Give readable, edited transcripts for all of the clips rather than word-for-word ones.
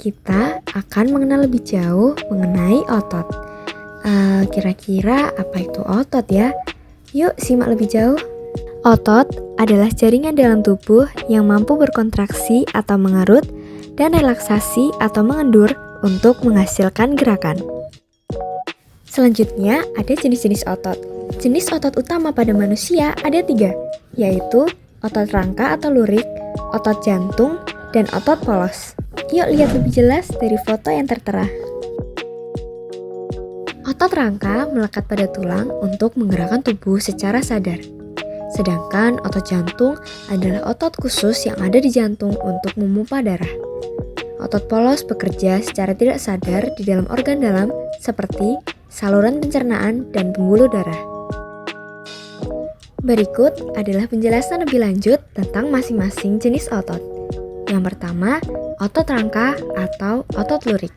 kita akan mengenal lebih jauh mengenai otot. Kira-kira apa itu otot ya? Yuk simak lebih jauh. Otot adalah jaringan dalam tubuh yang mampu berkontraksi atau mengerut dan relaksasi atau mengendur untuk menghasilkan gerakan. Selanjutnya ada jenis-jenis otot. Jenis otot utama pada manusia ada 3, yaitu otot rangka atau lurik, otot jantung, dan otot polos. Yuk lihat lebih jelas dari foto yang tertera. Otot rangka melekat pada tulang untuk menggerakkan tubuh secara sadar. Sedangkan otot jantung adalah otot khusus yang ada di jantung untuk memompa darah. Otot polos bekerja secara tidak sadar di dalam organ dalam seperti saluran pencernaan dan pembuluh darah. Berikut adalah penjelasan lebih lanjut tentang masing-masing jenis otot. Yang pertama, otot rangka atau otot lurik.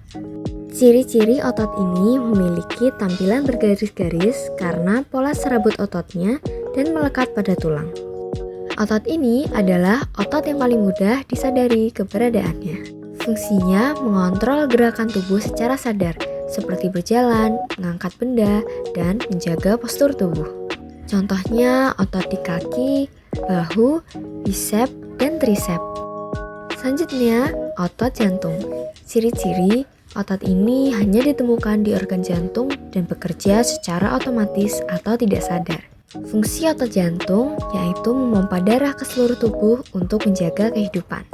Ciri-ciri otot ini memiliki tampilan bergaris-garis karena pola serabut ototnya dan melekat pada tulang. Otot ini adalah otot yang paling mudah disadari keberadaannya. Fungsinya mengontrol gerakan tubuh secara sadar, seperti berjalan, mengangkat benda, dan menjaga postur tubuh. Contohnya otot di kaki, bahu, bisep, dan trisep. Selanjutnya, otot jantung. Ciri-ciri otot ini hanya ditemukan di organ jantung dan bekerja secara otomatis atau tidak sadar. Fungsi otot jantung yaitu memompa darah ke seluruh tubuh untuk menjaga kehidupan.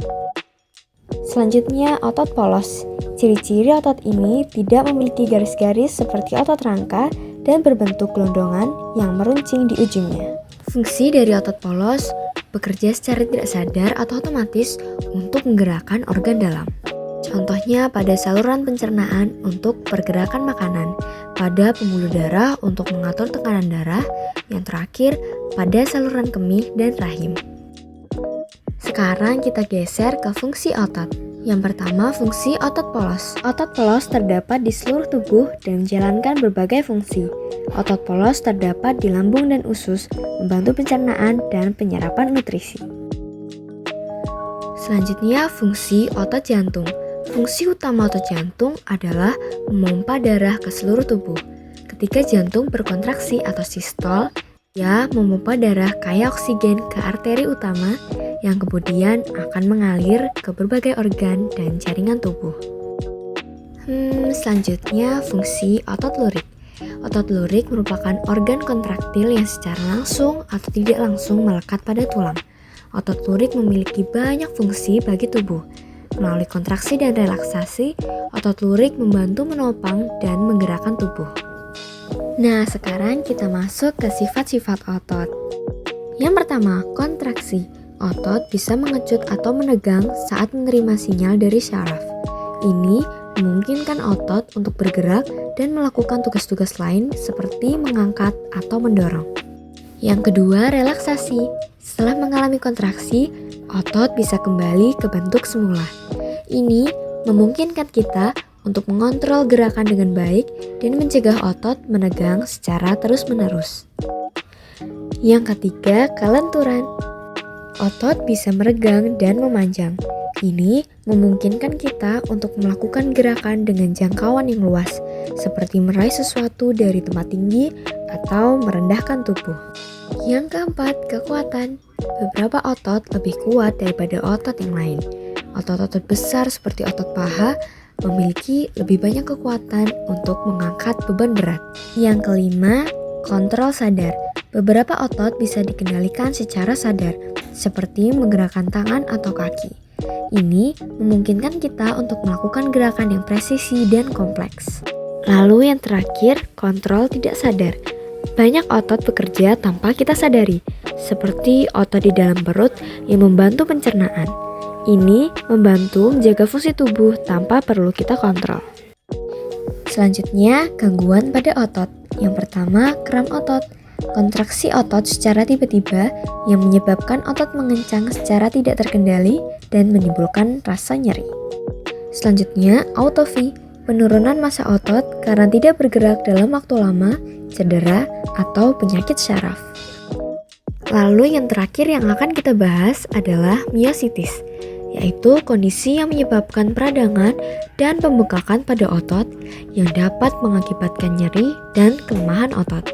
Selanjutnya, otot polos. Ciri-ciri otot ini tidak memiliki garis-garis seperti otot rangka dan berbentuk gelondongan yang meruncing di ujungnya. Fungsi dari otot polos bekerja secara tidak sadar atau otomatis untuk menggerakkan organ dalam. Contohnya pada saluran pencernaan untuk pergerakan makanan, pada pembuluh darah untuk mengatur tekanan darah, yang terakhir pada saluran kemih dan rahim. Sekarang kita geser ke fungsi otot. Yang pertama, fungsi otot polos. Otot polos terdapat di seluruh tubuh dan menjalankan berbagai fungsi. Otot polos terdapat di lambung dan usus, membantu pencernaan dan penyerapan nutrisi. Selanjutnya, fungsi otot jantung. Fungsi utama otot jantung adalah memompa darah ke seluruh tubuh. Ketika jantung berkontraksi atau sistol, ia memompa darah kaya oksigen ke arteri utama yang kemudian akan mengalir ke berbagai organ dan jaringan tubuh. Selanjutnya, fungsi otot lurik. Otot lurik merupakan organ kontraktil yang secara langsung atau tidak langsung melekat pada tulang. Otot lurik memiliki banyak fungsi bagi tubuh. Melalui kontraksi dan relaksasi, otot lurik membantu menopang dan menggerakkan tubuh. Nah, sekarang kita masuk ke sifat-sifat otot. Yang pertama, kontraksi. Otot bisa mengecut atau menegang saat menerima sinyal dari syaraf. Ini memungkinkan otot untuk bergerak dan melakukan tugas-tugas lain seperti mengangkat atau mendorong. Yang kedua, relaksasi. Setelah mengalami kontraksi, otot bisa kembali ke bentuk semula. Ini memungkinkan kita untuk mengontrol gerakan dengan baik dan mencegah otot menegang secara terus-menerus. Yang ketiga, kelenturan. Otot bisa meregang dan memanjang. Ini memungkinkan kita untuk melakukan gerakan dengan jangkauan yang luas, seperti meraih sesuatu dari tempat tinggi atau merendahkan tubuh. Yang keempat, kekuatan. Beberapa otot lebih kuat daripada otot yang lain. Otot-otot besar seperti otot paha memiliki lebih banyak kekuatan untuk mengangkat beban berat. Yang kelima, kontrol sadar. Beberapa otot bisa dikendalikan secara sadar, seperti menggerakkan tangan atau kaki. Ini memungkinkan kita untuk melakukan gerakan yang presisi dan kompleks. Lalu yang terakhir, kontrol tidak sadar. Banyak otot bekerja tanpa kita sadari, seperti otot di dalam perut yang membantu pencernaan. Ini membantu menjaga fungsi tubuh tanpa perlu kita kontrol. Selanjutnya, gangguan pada otot. Yang pertama, kram otot. Kontraksi otot secara tiba-tiba yang menyebabkan otot mengencang secara tidak terkendali dan menimbulkan rasa nyeri. Selanjutnya, autofi. Penurunan massa otot karena tidak bergerak dalam waktu lama, cedera, atau penyakit syaraf. Lalu yang terakhir yang akan kita bahas adalah miositis. yaitu kondisi yang menyebabkan peradangan dan pembengkakan pada otot yang dapat mengakibatkan nyeri dan kelemahan otot.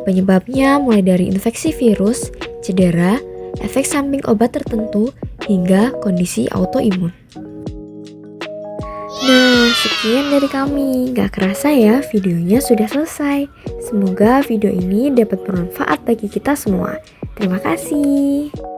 Penyebabnya mulai dari infeksi virus, cedera, efek samping obat tertentu, hingga kondisi autoimun. Nah, sekian dari kami. Gak kerasa ya, videonya sudah selesai. Semoga video ini dapat bermanfaat bagi kita semua. Terima kasih.